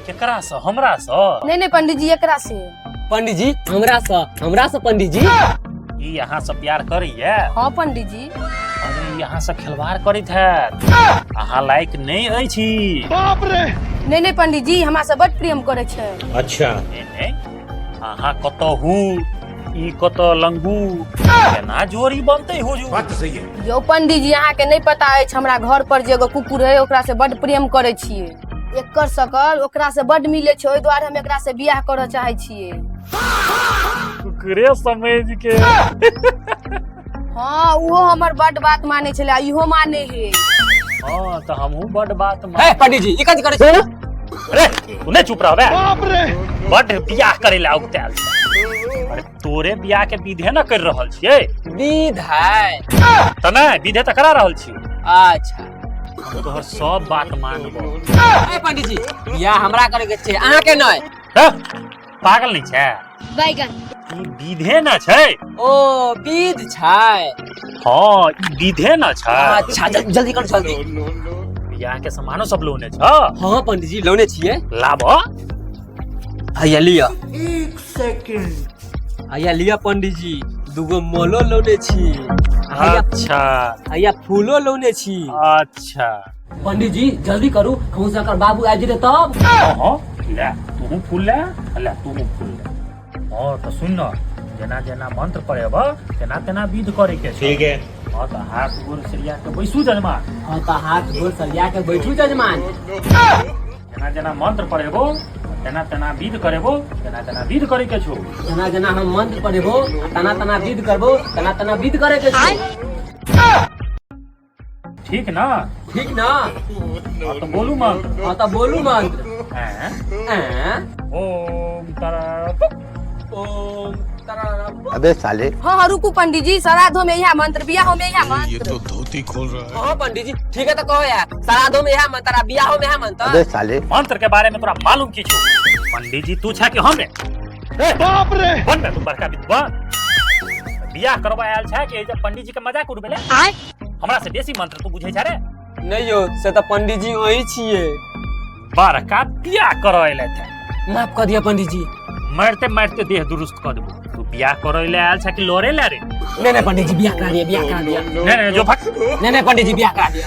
केकरा से हमरा से नहीं पंडित जी एकरा से। पंडित जी हमरा से पंडित जी ई यहाँ से प्यार करी है। हाँ पंडित जी। अरे यहाँ से खिलवाड़ करित है। अहाँ लायक नहीं अछि। बाप रे। नहीं पंडित जी हमरा से बड़ प्रेम करे छे। अच्छा अहाँ कतहु ई कत लंगू केना जोड़ी बनते हो जो। बात तो सही है। यो पंडित जी यहाँ के नहीं पता है हमरा घर पर जे एगो कुकुर है ओकरा से बड़ प्रेम करे छिए। एकर शकल ओकरा से बड़ मिले छे ओइ द्वारे हम एकरा से बियाह करे चाहे छिए। कुकुरे समझ के। हाँ वो हमर बड़ बात माने छले इहो माने है। हाँ तो हमहू बड़ बात है पंडित जी इका करे छे। अरे तू नहीं चुप रह बे। बाप रे। बड़ बियाह करे ला उगताल। अरे तोरे बियाह के विधे न कर रहल छिए। विध है त नहीं विधे त करा रहल छी। अच्छा तोहर सब बात मानबो। ए पंडित जी बियाह हमरा करे के छे अहाँ के नहीं। पागल नहीं छे। बैगन ई विधे न छै। ओ विध छै। हाँ ई विधे न छै। अच्छा जल्दी कर जल्दी। बियाह के सामानो सब लोने छ। हाँ पंडित जी लौने छिए। लाबो हैया लिया। 1 सेकंड। हैया लिया पंडित जी दुगो मोलो लौने छी। अच्छा हैया फूलो लौने छी। अच्छा पंडित जी जल्दी करू कहूँ से अकर बाबू आ जेते तब। हाँ ले तू फूल ले तू फूल ले। और तो सुन न जेना जेना मंत्र पढ़ेब तेना तेना विध करे के। ठीक है। हाँ तो हाथ गोर सरिया के बैसू जजमान। हाँ तो हाथ गोर सरिया के बैठू जजमान। जेना जेना मंत्र पढ़ेबो तेना तेना विध करेबो तेना तेना विध करे के छो। जना जना हम मंत्र पढ़ेबो तना तना विध करबो तना तना विध करे के छै। ठीक ना। ठीक ना। हाँ तो बोलू मंत्र। हाँ तो बोलू मंत्र। ओम तारा ओम तरारा। अबे साले। हाँ रुकू पंडित जी श्राद्धो में यह मंत्र बियाह में यह मंत्र। ये तो धोती खोल रहा है। हाँ पंडित जी ठीक है तो कहो यार श्राद्धों में यह मंत्र बियाहों में यह मंत्र। अबे साले। मंत्र के बारे में तोरा मालूम की छो। पंडित जी तू छा कि हम रे। बाप रे। बन बे तू बड़का विद्वान। बियाह करबा आयल छा कि जब पंडित जी के मजाक उड़बेले। हमरा से बेसी मंत्र तू बुझे छा रे। नहीं हो से तो पंडित जी वही छिए। बड़का बियाह करैले थे। माफ कर दिया पंडित जी। मरते मरते देह दुरुस्त कर देबो। तू बियाह करैले आयल छा कि लोरे ला रे। नहीं पंडित जी बियाह करा दिया। नहीं जो भाग। नहीं पंडित जी बियाह करा दिया।